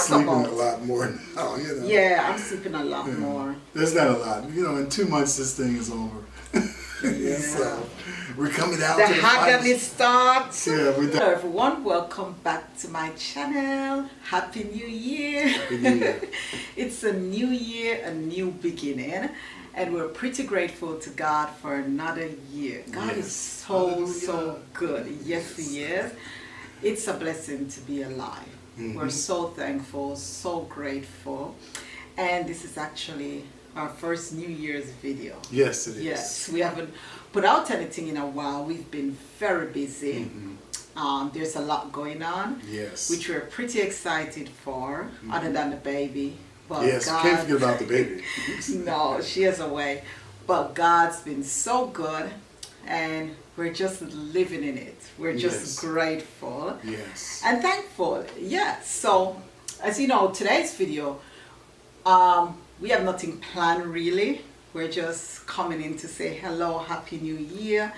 sleeping about. a lot more now, Yeah, I'm sleeping a lot more. There's not a lot. In 2 months this thing is over. Yeah. So we're coming down The to the agony final. starts. Yeah, Hello everyone, welcome back to my channel. Happy New Year. Happy New Year. It's a new year, a new beginning. And we're pretty grateful to God for another year. God is so good. Yes, He is. It's a blessing to be alive. We're so thankful, so grateful. And this is actually our first New Year's video. Yes, it is. Yes, we haven't put out anything in a while. We've been very busy. There's a lot going on. Yes. Which we're pretty excited for, other than the baby. But yes, God, can't forget about the baby. no, she is away. But God's been so good, and we're just living in it. We're just grateful. Yes. And thankful. Yeah. So, as you know, today's video, we have nothing planned really. We're just coming in to say hello, Happy New Year,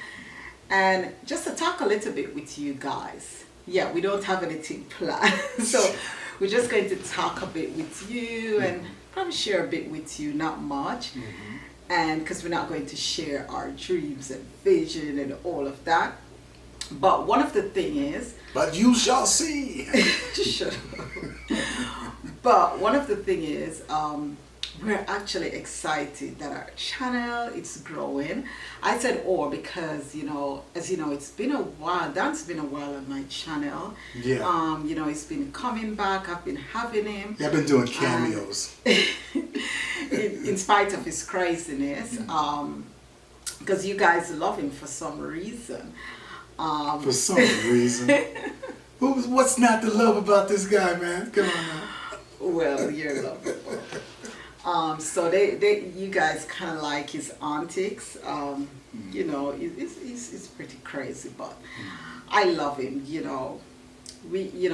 and just to talk a little bit with you guys. Yeah, we don't have anything planned. So we're just going to talk a bit with you and probably share a bit with you, not much. And because we're not going to share our dreams and vision and all of that. But one of the thing is, but you shall see. shut up. But one of the thing is, we're actually excited that our channel is growing. I said because, as you know, it's been a while. Dan's been a while on my channel. Yeah. He's been coming back. I've been having him. Yeah, I've been doing cameos. In spite of his craziness. Because you guys love him for some reason. For some reason. What's not to love about this guy, man? Come on now. Well, you're lovable. So you guys kind of like his antics. It's pretty crazy, but I love him.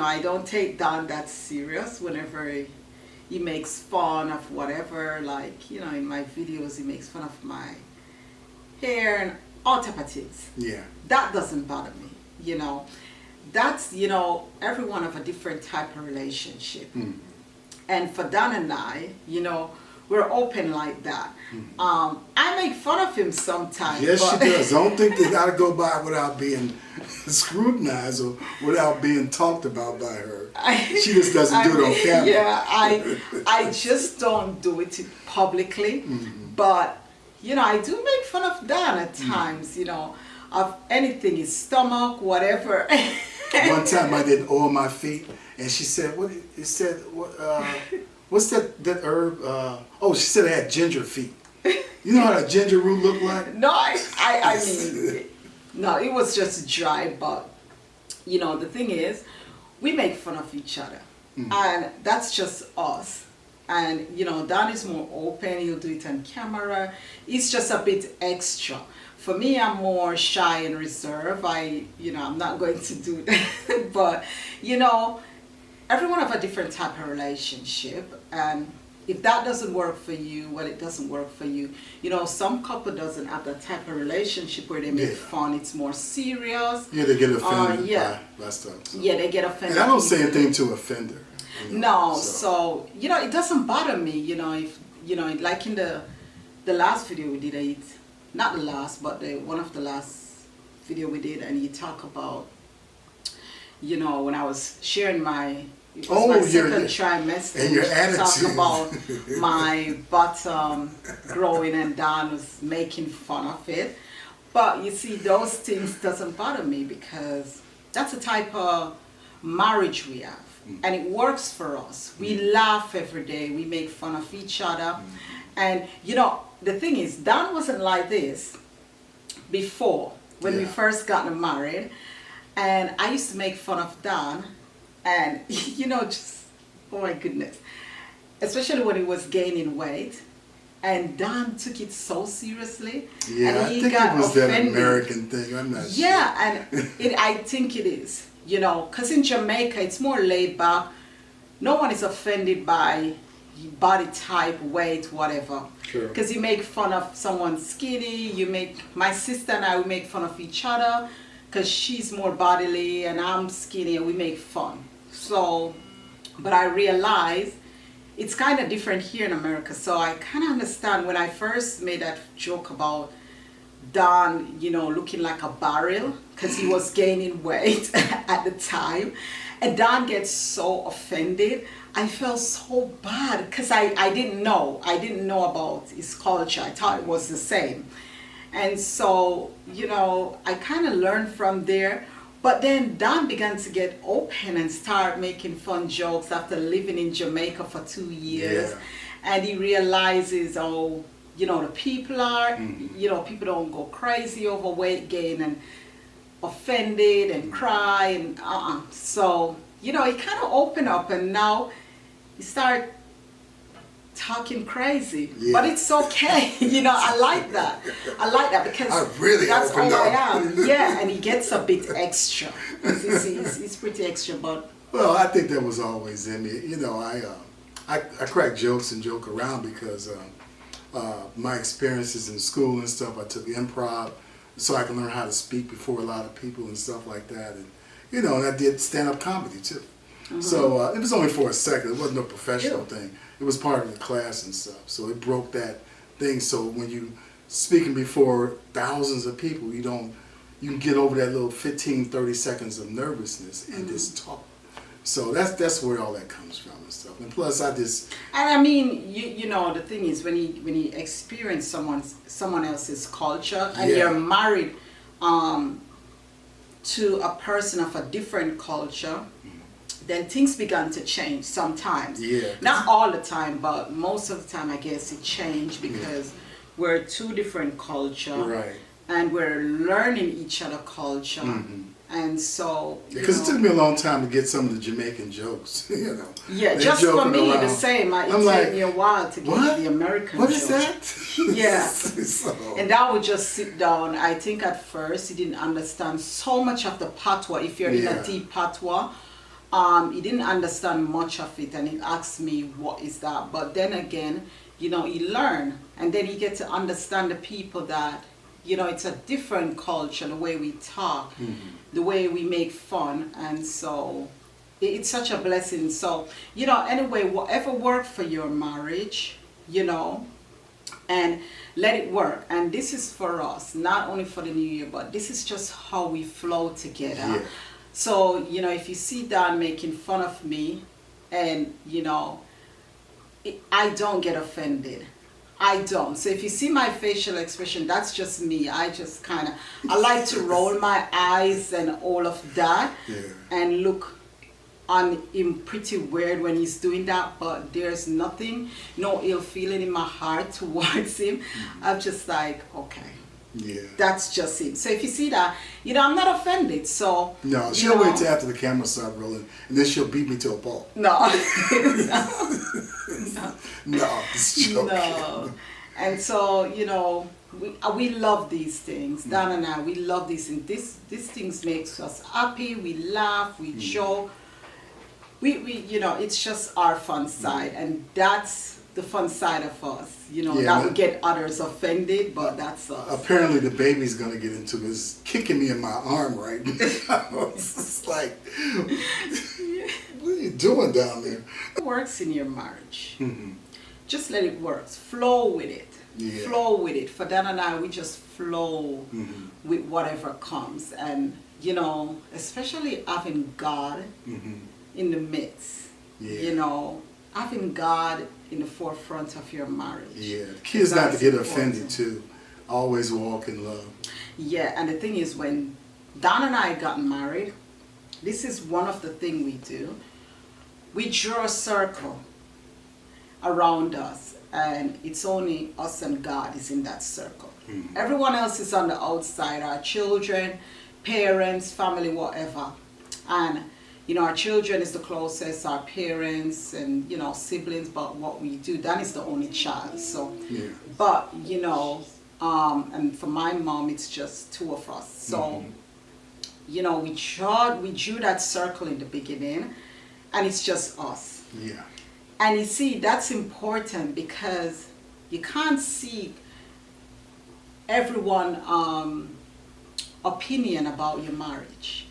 I don't take Dan that serious. Whenever he makes fun of whatever, like in my videos, he makes fun of my hair and all type of things. Yeah. That doesn't bother me. That's everyone have a different type of relationship. And for Dan and I, we're open like that. I make fun of him sometimes. Yes, she does. I don't think they gotta go by without being scrutinized or without being talked about by her. She just doesn't do it on camera. Yeah, I just don't do it publicly. But, I do make fun of Dan at times, of anything, his stomach, whatever. One time I did oil my feet, and she said, what's that herb? She said I had ginger feet. You know how that ginger root look like? No, I mean, no, it was just dry, but, the thing is, we make fun of each other. And that's just us. And, Dan is more open, he'll do it on camera. It's just a bit extra. For me, I'm more shy and reserved. I'm not going to do that. But, everyone have a different type of relationship. And if that doesn't work for you, well, it doesn't work for you. Some couple doesn't have that type of relationship where they make fun. It's more serious. Yeah, they get offended by stuff. So. Yeah, they get offended. And I don't say anything to offend her. So it doesn't bother me, if, like in the last video we did, not the last, but one of the last video we did, and you talk about, when I was sharing my second trimester, and your attitude. talk about my bottom growing, and Dan was making fun of it. But you see, those things doesn't bother me because that's the type of marriage we have. And it works for us. We laugh every day. We make fun of each other. And, the thing is, Dan wasn't like this before when we first got married. And I used to make fun of Dan. And, just, oh my goodness. Especially when he was gaining weight. And Dan took it so seriously. Yeah, and I think it was that American thing. I'm not sure. Yeah, and I think it is. Because in Jamaica, it's more laid back. No one is offended by body type, weight, whatever. Sure. Because you make fun of someone skinny. My sister and I, we make fun of each other because she's more bodily and I'm skinny, and we make fun. So But I realized it's kind of different here in America. So I kind of understand when I first made that joke about Don, looking like a barrel because he was gaining weight at the time. And Don gets so offended. I felt so bad because I didn't know. I didn't know about his culture. I thought it was the same. And so, I kind of learned from there. But then Don began to get open and start making fun jokes after living in Jamaica for 2 years. Yeah. And he realizes, oh, the people are, people don't go crazy over weight gain and offended and cry and So, he kind of opened up and now he started talking crazy. Yeah. But it's okay. I like that. I like that because I really that's all opened up. I am. Yeah, and he gets a bit extra. He's pretty extra, but... Well, I think that was always in me. I crack jokes and joke around because my experiences in school and stuff, I took improv so I can learn how to speak before a lot of people and stuff like that. And, and I did stand-up comedy too. Mm-hmm. So it was only for a second. It wasn't a professional thing. It was part of the class and stuff. So it broke that thing. So when you speaking before thousands of people, you can get over that little 15, 30 seconds of nervousness and just talk. So that's where all that comes from and stuff. And plus, I just... And I mean, the thing is, when you experience someone else's culture and you're married to a person of a different culture, then things began to change sometimes. Yeah. Not all the time, but most of the time, I guess it changed because we're two different cultures. Right. And we're learning each other culture. Mm-hmm. And so... Because it took me a long time to get some of the Jamaican jokes, Yeah, just for me, around. The same. It took me a while to get the American What jokes. What is that? Yeah. So. And I would just sit down. I think at first he didn't understand so much of the patois. If you're in a deep patois, he didn't understand much of it. And he asked me, what is that? But then again, he learned. And then he get to understand the people that... it's a different culture, the way we talk, the way we make fun, and so it's such a blessing. So, anyway, whatever worked for your marriage, and let it work. And this is for us, not only for the new year, but this is just how we flow together. Yeah. So, if you see Don making fun of me, and, I don't get offended. I don't. So if you see my facial expression, that's just me. I just I like to roll my eyes and all of that and look on him pretty weird when he's doing that, but there's nothing, no ill feeling in my heart towards him. I'm just like, okay. Yeah. That's just it. So if you see that, I'm not offended. So no, she'll wait till after the camera start rolling, and then she'll beat me to a pulp. No. No, it's joking. No. And so we love these things. Dan and I, we love these things. These things makes us happy. We laugh. We joke. We it's just our fun side, and that's the fun side of us. That would get others offended, but that's us. Apparently the baby's gonna get into is kicking me in my arm right now. It's just like, what are you doing down there? It works in your marriage. Mm-hmm. Just let it work. Flow with it. Yeah. Flow with it. For Dan and I, we just flow with whatever comes. And, especially having God in the midst. Yeah. Having God in the forefront of your marriage. Yeah. Kids not to get offended too. Always walk in love. Yeah, and the thing is, when Don and I got married, this is one of the things we do. We draw a circle around us, and it's only us and God is in that circle. Everyone else is on the outside, our children, parents, family, whatever. And our children is the closest, our parents and siblings, but what we do, Dan is the only child. So but and for my mom it's just two of us. So we drew that circle in the beginning, and it's just us. Yeah. And you see, that's important because you can't see everyone's opinion about your marriage.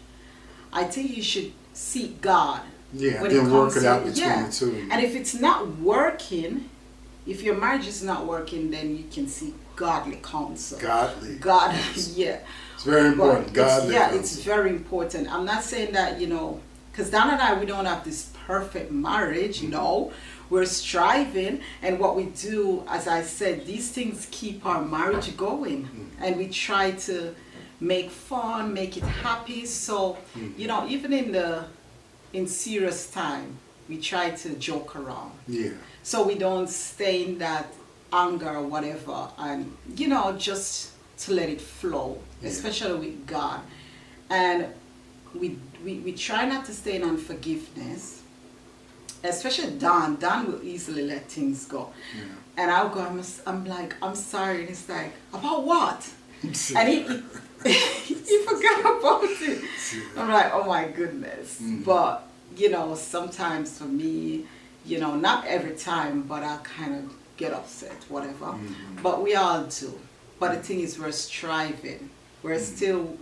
I think you should seek God Yeah, when then it work comes it out to, between yeah. the two. And if it's not working, if your marriage is not working, then you can seek godly counsel. Godly. God, Yes. yeah. It's very important. But Godly yeah, counsel. it's very important. I'm not saying that, because Don and I, we don't have this perfect marriage. No, we're striving. And what we do, as I said, these things keep our marriage going. And we try to make fun, make it happy. So, even in serious time, we try to joke around. Yeah. So we don't stay in that anger or whatever, and just to let it flow, Yeah. especially with God. And we try not to stay in unforgiveness, especially Don. Don will easily let things go. Yeah. And I'll go, I'm like, I'm sorry. And he's like, about what? And he he forgot about it. I'm like, oh my goodness. But, sometimes for me, not every time, but I kind of get upset, whatever. But we all do. But the thing is, we're striving. We're still,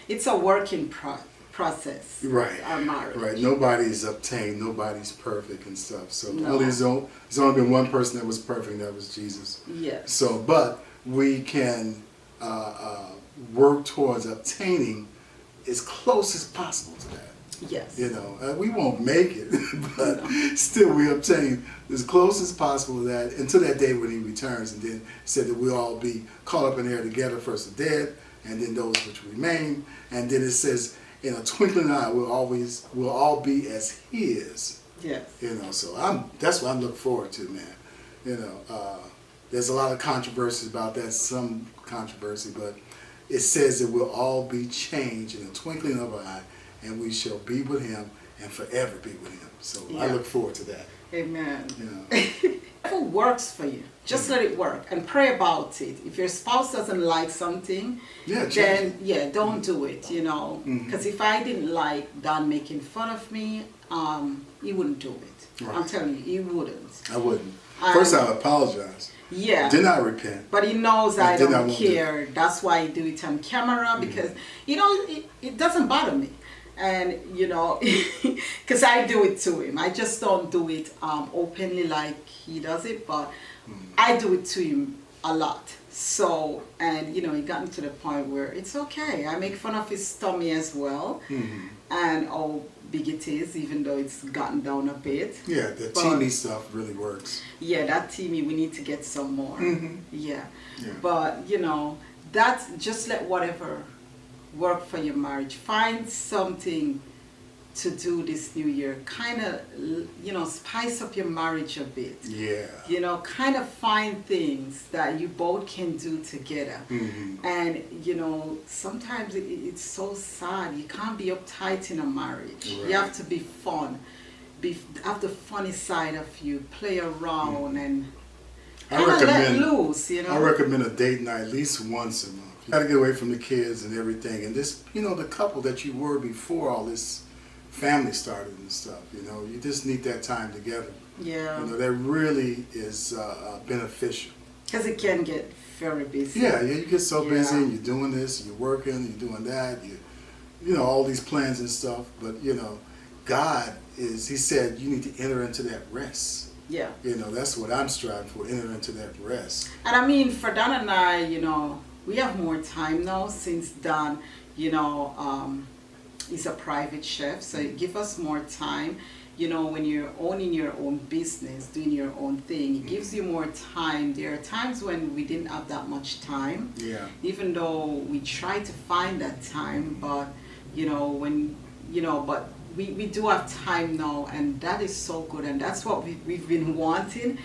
it's a working process. Right. Our marriage. Right. Nobody's obtained. Nobody's perfect and stuff. So No. there's only been one person that was perfect, and that was Jesus. Yes. So, but we can work towards obtaining as close as possible to that. Yes. We won't make it, but still we obtain as close as possible to that until that day when he returns, and then said that we'll all be caught up in there together, first the dead, and then those which remain, and then it says, in a twinkling eye, we'll all be as his. Yes. So that's what I'm looking forward to, man. There's a lot of controversies about that, some controversy, but it says that we'll all be changed in a twinkling of an eye, and we shall be with him and forever be with him. So I Yeah. look forward to that. Amen. If it works for you, just let it work and pray about it. If your spouse doesn't like something, then don't do it, Because if I didn't like Don making fun of me, he wouldn't do it. Right. I'm telling you, he wouldn't. I wouldn't. First I apologize. Yeah. Then I repent. But he knows I then I don't won't do care. That's why I do it on camera, because, it doesn't bother me. And, because I do it to him. I just don't do it openly like he does it, but I do it to him a lot. So, and, it gotten to the point where it's okay. I make fun of his tummy as well, and how big it is, even though it's gotten down a bit. Yeah, the teamy stuff really works. Yeah, that teamy, we need to get some more. Yeah. Yeah. But, that's, just let whatever work for your marriage. Find something to do this new year. Kind of, spice up your marriage a bit. Yeah. Kind of find things that you both can do together. And, sometimes it's so sad. You can't be uptight in a marriage. Right. You have to be fun. Have the funny side of you. Play around and kind of let loose, I recommend a date night at least once a month. You got to get away from the kids and everything. And this, the couple that you were before all this family started and stuff, you just need that time together. Yeah. That really is beneficial. Because it can get very busy. Yeah, you get so busy and you're doing this, you're working, you're doing that, all these plans and stuff. But, God he said you need to enter into that rest. Yeah. That's what I'm striving for, enter into that rest. And I mean, for Don and I, we have more time now since Don, is a private chef. So it gives us more time. When you're owning your own business, doing your own thing, it gives you more time. There are times when we didn't have that much time. Yeah. Even though we try to find that time, but, but we do have time now, and that is so good. And that's what we've been wanting,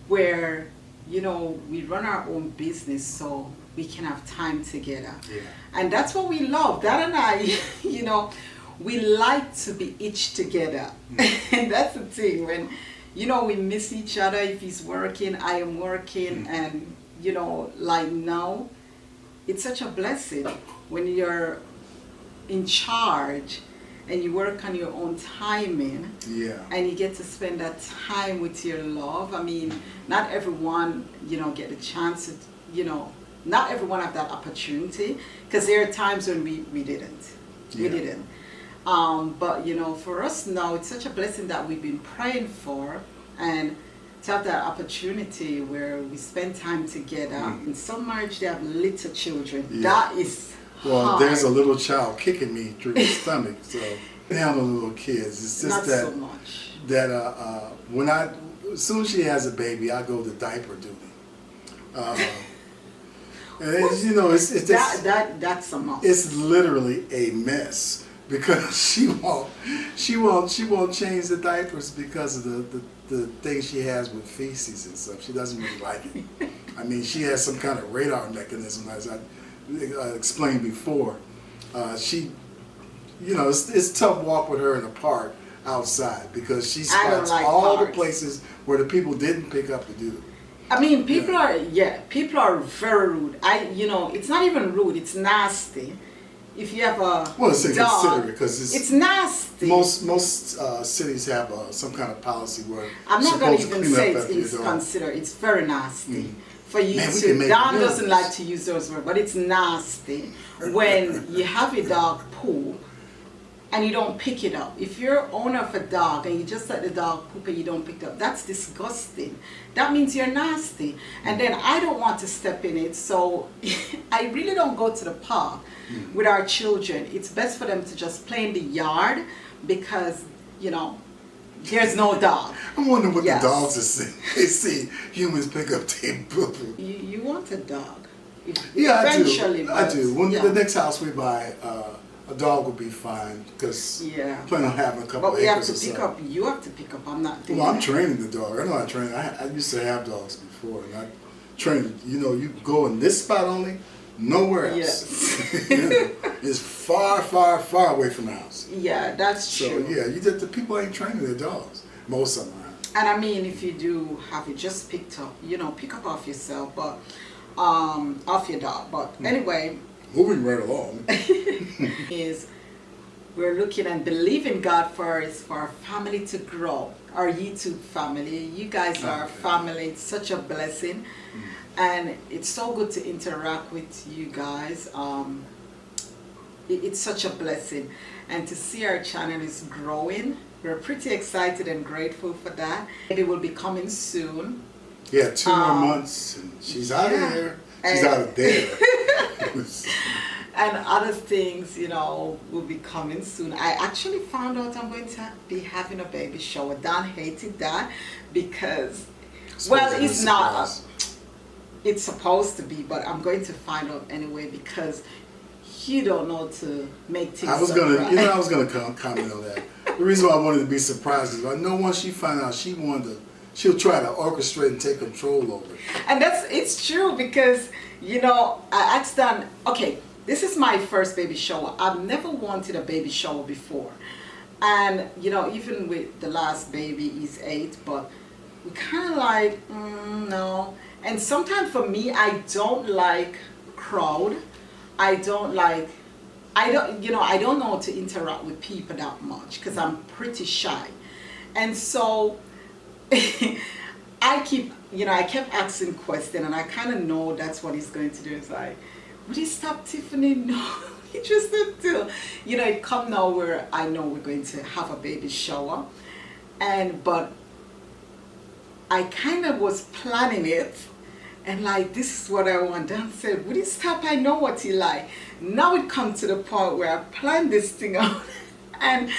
where, we run our own business so we can have time together. Yeah. And that's what we love. Dad and I, we like to be each together. And that's the thing, when, we miss each other. If he's working, I am working. And, like now, it's such a blessing when you're in charge and you work on your own timing. Yeah. And you get to spend that time with your love. I mean, not everyone, get a chance to, not everyone have that opportunity, because there are times when we didn't. We Yeah. didn't. But you know, for us now, it's such a blessing that we've been praying for, and to have that opportunity where we spend time together. In some marriage, they have little children. Yeah. That is Well, hard. there's a little child kicking me through the stomach, so down the little kids. It's just Not that so much. when as soon as she has a baby, I go to diaper duty. And it's, you know, it's just That's a must. it's literally a mess because she won't change the diapers because of the thing she has with feces and stuff. She doesn't really like it. I mean, she has some kind of radar mechanism, as I explained before. She, you know, it's tough to walk with her in the park outside because she I don't spots like all the parks. places where the people didn't pick up the dude. I mean, people are very rude. You know, it's not even rude. It's nasty. If you have a Well, it's dog, inconsiderate because it's nasty. most cities have some kind of policy where I'm not going to supposed even say clean up after it's your dog. inconsiderate. It's very nasty. For you Man, we can to, make Don millions. doesn't like to use those words, but it's nasty when you have a dog poop and you don't pick it up. If you're owner of a dog and you just let the dog poop and you don't pick it up, that's disgusting. That means you're nasty. And then I don't want to step in it, so I really don't go to the park with our children. It's best for them to just play in the yard because, you know, there's no dog. I wonder what Yes. the dogs are seeing. They see humans pick up their poo-poo. You want a dog. Yeah, Eventually, I but, do. When yeah. the next house we buy, a dog will be fine because Yeah. I plan on having a couple But we have acres to or pick so. up. You have to pick up. I'm not doing Well, I'm that. training the dog. I know I train. I used to have dogs before, and I trained. You know, you go in this spot only, nowhere else. Yes. You know, it's far, far, far away from the house. Yeah, that's So true. yeah, the people ain't training their dogs. Most of them are. And I mean, if you do have it just picked up, you know, pick up off yourself, but off your dog. But anyway, Moving right along. is we're looking and believing God for our family to grow. Our YouTube family, you guys are family. It's such a blessing, and it's so good to interact with you guys. It's such a blessing, and to see our channel is growing. We're pretty excited and grateful for that. It will be coming soon. Yeah, 2 more months, and she's out of yeah. here. She's And- out of there. And other things, you know, will be coming soon. I actually found out I'm going to be having a baby shower. Don hated that because, well, Supposed it's to be a not. surprise. It's supposed to be, but I'm going to find out anyway because you don't know to make things. I was gonna, surprise. you know, I was gonna comment on that. The reason why I wanted to be surprised is I know once she found out, she'll try to orchestrate and take control over it. And it's true because, you know, I asked Don, okay, this is my first baby shower. I've never wanted a baby shower before. And, you know, even with the last baby, he's 8, but we kind of like, no. And sometimes for me, I don't like crowd. I don't know to interact with people that much because I'm pretty shy. And so I kept asking questions, and I kind of know that's what he's going to do. It's like, would he stop Tiffany? No, he just didn't do. You know, it come now where I know we're going to have a baby shower, but I kind of was planning it, and like, this is what I want. Dan said, would he stop? I know what he like. Now it comes to the point where I planned this thing out, and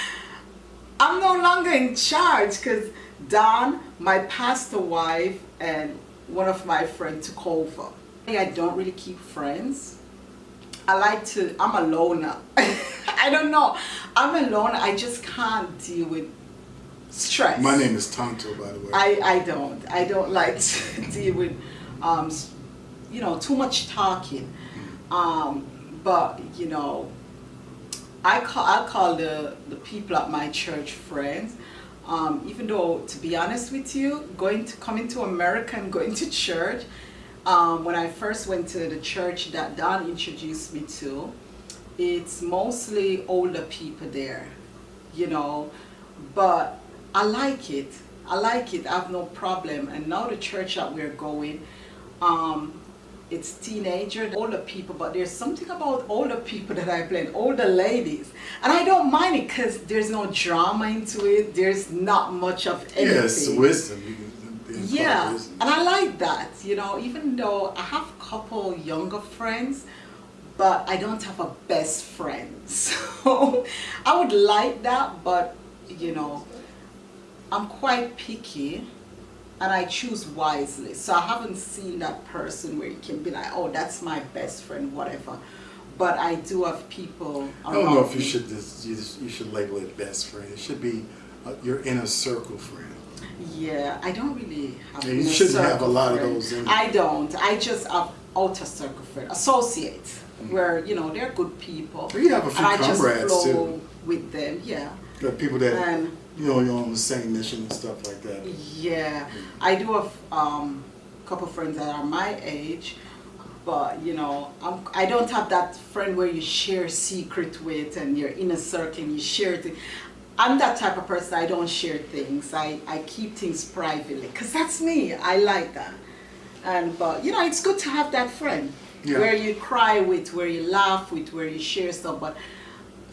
I'm no longer in charge because Don, my pastor wife, and one of my friends took over. I don't really keep friends. I'm a loner. I don't know. I'm a loner. I just can't deal with stress. My name is Tonto, by the way. I don't like to deal with, you know, too much talking. But, you know, I call the people at my church friends. Even though, to be honest with you, coming to America and going to church, when I first went to the church that Don introduced me to, it's mostly older people there, you know, but I like it. I have no problem. And now the church that we're going, it's teenager, older people, but there's something about older people that I blend, older ladies. And I don't mind it because there's no drama into it. There's not much of anything. Yes, wisdom. You can impart Yeah, wisdom. and I like that, you know, even though I have a couple younger friends, but I don't have a best friend. So I would like that, but, you know, I'm quite picky and I choose wisely. So I haven't seen that person where you can be like, oh, that's my best friend, whatever. But I do have people around I don't know if you me. should you should label it best friend. It should be your inner circle friend. Yeah, I don't really have Yeah, you inner shouldn't have a circle lot of friend. those in I don't. I just have outer circle friend, associates, where, you know, they're good people. But you have a few and I just comrades, flow too. with them, yeah. The people that And you know you're on the same mission and stuff like that. yeah, I do have a couple friends that are my age, but you know, I don't have that friend where you share secret with and your inner circle and you share things. I'm that type of person. I don't share things. I keep things privately because that's me. I like that. And but you know, it's good to have that friend where you cry with, where you laugh with, where you share stuff. But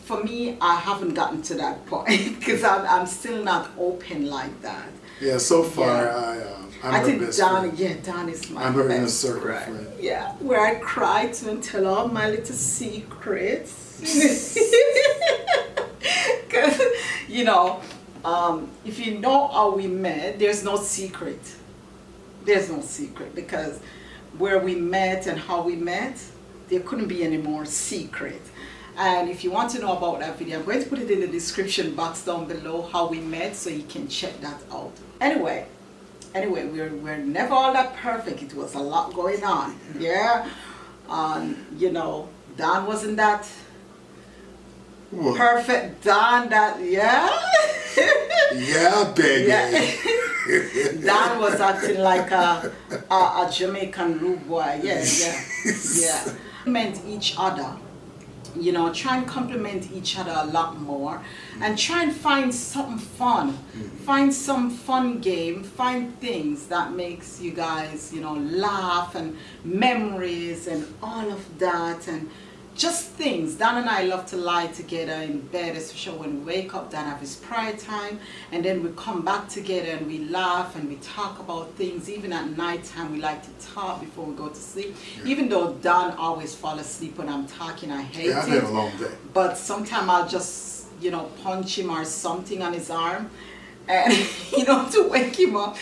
for me, I haven't gotten to that point because I'm still not open like that. Yeah, so far Yeah. I'm I her think best Don, friend. yeah, Don is my I'm her inner best circle friend. friend. Yeah, where I cry to and tell all my little secrets. Because, you know, if you know how we met, there's no secret. There's no secret because where we met and how we met, there couldn't be any more secret. And if you want to know about that video, I'm going to put it in the description box down below, how we met, so you can check that out. Anyway, we're never all that perfect. It was a lot going on, yeah. You know, Don wasn't that What? perfect. Don, that Yeah, baby. yeah. Don was acting like a Jamaican rude boy. Yeah. Meant each other. You know, try and compliment each other a lot more and try and find something fun. Find some fun game, find things that makes you guys, you know, laugh and memories and all of that and just things. Dan and I love to lie together in bed, especially when we wake up. Dan have his prayer time and then we come back together and we laugh and we talk about things. Even at night time we like to talk before we go to sleep. Even though Dan always fall asleep when I'm talking, I hate Yeah, I've it. had a long day. But sometimes I'll just, you know, punch him or something on his arm and, you know, to wake him up.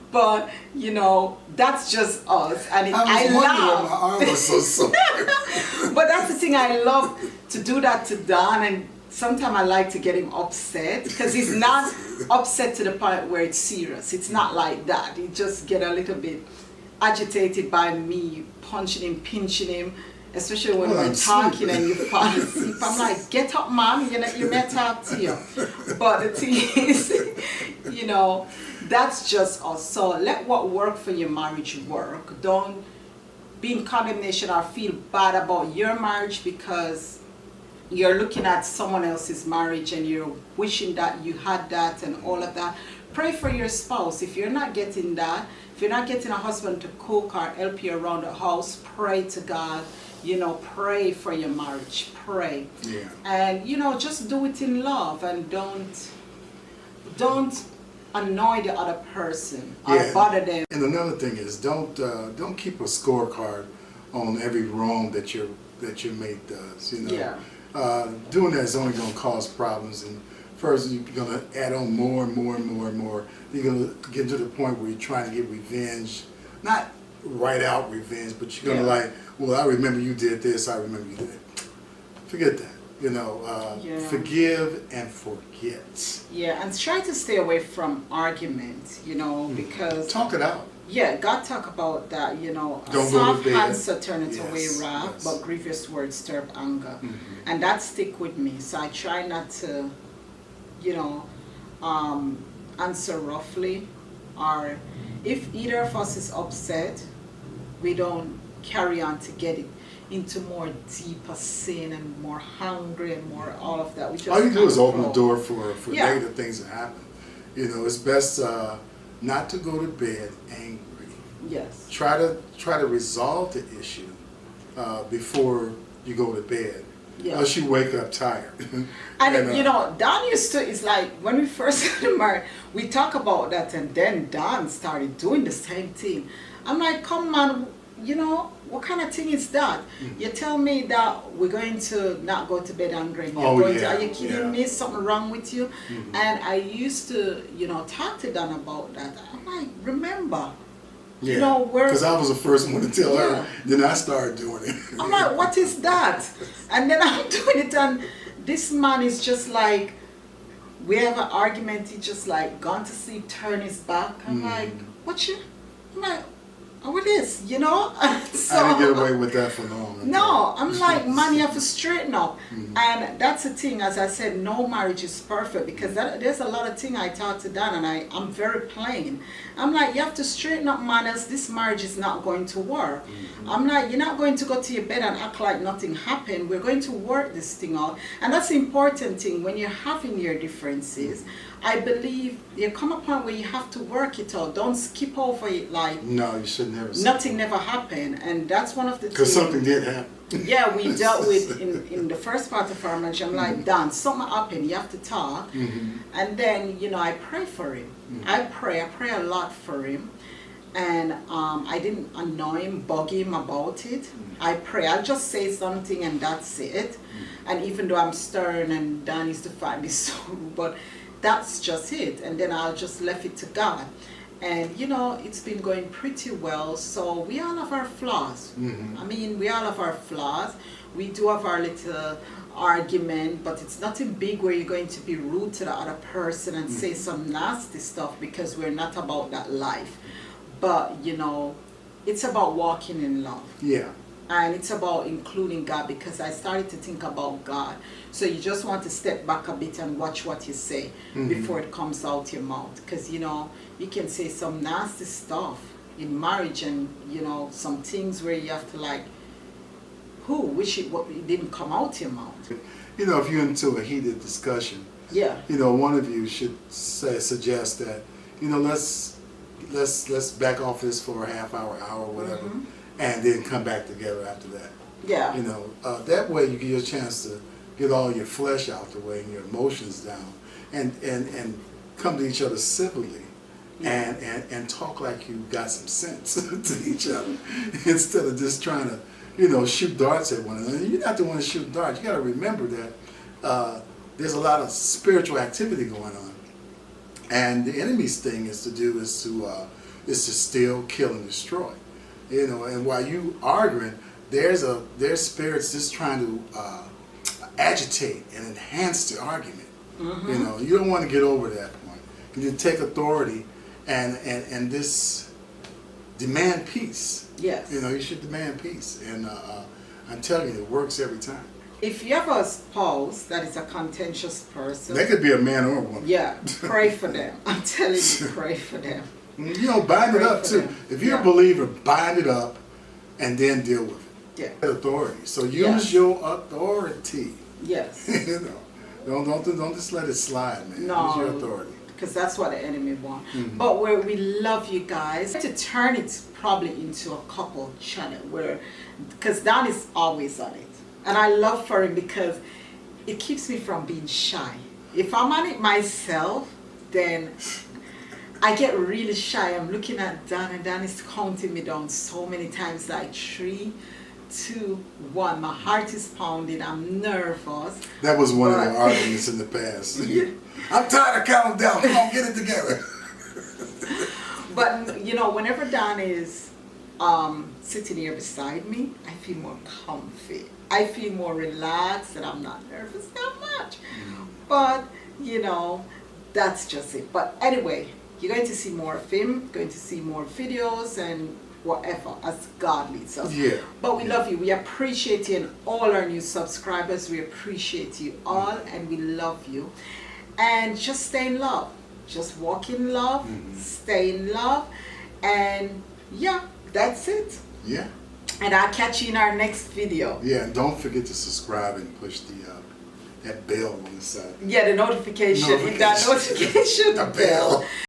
But, you know, that's just us. And I was wondering why laugh. my arm was so sore. But that's the thing, I love to do that to Don, and sometimes I like to get him upset because he's not upset to the point where it's serious. It's not like that. He just get a little bit agitated by me punching him, pinching him, especially when we're talking and you fall asleep. I'm like, get up, man, you may talk to you. But the thing is, you know, that's just us. So let what work for your marriage work. Don't be in condemnation or feel bad about your marriage because you're looking at someone else's marriage and you're wishing that you had that and all of that. Pray for your spouse. If you're not getting that, if you're not getting a husband to cook or help you around the house, pray to God. You know, pray for your marriage. Pray. Yeah. And, you know, just do it in love and don't annoy the other person or bother them. And another thing is, don't keep a scorecard on every wrong that your mate does. You know, doing that is only going to cause problems. And first, you're going to add on more and more and more and more. You're going to get to the point where you're trying to get revenge, not right out revenge, but you're going to like, well, I remember you did this. I remember you did that. Forget that. You know, forgive and forget. Yeah, and try to stay away from argument, you know, because... Talk it out. Yeah, God talk about that, you know. Don't soft go to bed. answer turneth away wrath, but grievous words stir up anger. And that stick with me. So I try not to, you know, answer roughly. Or if either of us is upset, we don't carry on to get it into more deeper sin and more hungry and more all of that. We just all you do is open the door for negative things to happen. You know, it's best not to go to bed angry. Yes. Try to resolve the issue before you go to bed. Yeah. Else you wake up tired. And you know, Don used to, it's like when we first got married, we talk about that, and then Don started doing the same thing. I'm like, come on, you know, what kind of thing is that? You tell me that we're going to not go to bed angry. Are you kidding me? Something wrong with you? And I used to, you know, talk to Don about that. I'm like, remember, you know, because I was the first one to tell her. Then I started doing it. I'm like, what is that? And then I'm doing it, and this man is just like, we have an argument, he just like gone to sleep, turn his back. I'm like, what you? I'm like, oh, it is, you know? So, I didn't get away with that for long. No, I'm like, man, you have to straighten up. And that's the thing, as I said, no marriage is perfect, because there's a lot of things I talk to Dan, and I'm very plain. I'm like, you have to straighten up, man, else this marriage is not going to work. I'm like, you're not going to go to your bed and act like nothing happened. We're going to work this thing out. And that's the important thing, when you're having your differences, I believe there come a point where you have to work it out. Don't skip over it like no, you should never. Nothing never happened, and that's one of the because something did happen. Yeah, we dealt with in the first part of our marriage. I'm like, Dan, something happened. You have to talk, and then you know I pray for him. I pray a lot for him, and I didn't annoy him, bug him about it. I pray. I'll just say something, and that's it. And even though I'm stern and Dan used to find me so, but that's just it. And then I'll just left it to God. And you know, it's been going pretty well. So we all have our flaws. I mean, we all have our flaws. We do have our little argument, but it's nothing big where you're going to be rude to the other person and say some nasty stuff, because we're not about that life. But you know, it's about walking in love. Yeah. And it's about including God, because I started to think about God. So you just want to step back a bit and watch what you say before it comes out your mouth. Because, you know, you can say some nasty stuff in marriage, and, you know, some things where you have to like, wish it didn't come out your mouth. You know, if you're into a heated discussion, Yeah. you know, one of you should suggest that, you know, let's back off this for a half hour, whatever. And then come back together after that. Yeah. You know, that way you get a chance to get all your flesh out the way and your emotions down, and come to each other civilly, and talk like you got some sense to each other, instead of just trying to, you know, shoot darts at one another. You're not the one to shoot darts. You got to remember that there's a lot of spiritual activity going on, and the enemy's thing is to steal, kill, and destroy. You know, and while you arguing, there's spirits just trying to agitate and enhance the argument. You know, you don't want to get over that point. You take authority and this demand peace. Yes. You know, you should demand peace, and I'm telling you, it works every time. If you have a spouse that is a contentious person, They could be a man or a woman. yeah, pray for them. I'm telling you, pray for them. You know, bind it up too. If you're a believer, bind it up and then deal with it. Yeah. Authority. So use your authority. Yes. You know, don't just let it slide, man. No. Use your authority. Because that's what the enemy wants. But where we love you guys, to turn it probably into a couple channel, because Dan is always on it. And I love for him because it keeps me from being shy. If I'm on it myself, then I get really shy. I'm looking at Dan, and Dan is counting me down so many times, like 3, 2, 1. My heart is pounding. I'm nervous. That was one of the arguments in the past. I'm tired of counting down. Come on, get it together. But you know, whenever Dan is sitting here beside me, I feel more comfy. I feel more relaxed, and I'm not nervous that much. But you know, that's just it. But anyway, you're going to see more of him, going to see more videos and whatever as God leads us. Yeah. But we love you. We appreciate you, and all our new subscribers. We appreciate you all, and we love you. And just stay in love. Just walk in love, stay in love, and yeah, that's it. Yeah. And I'll catch you in our next video. Yeah, and don't forget to subscribe and push the that bell on the side. Yeah, the notification. Hit that notification The bell.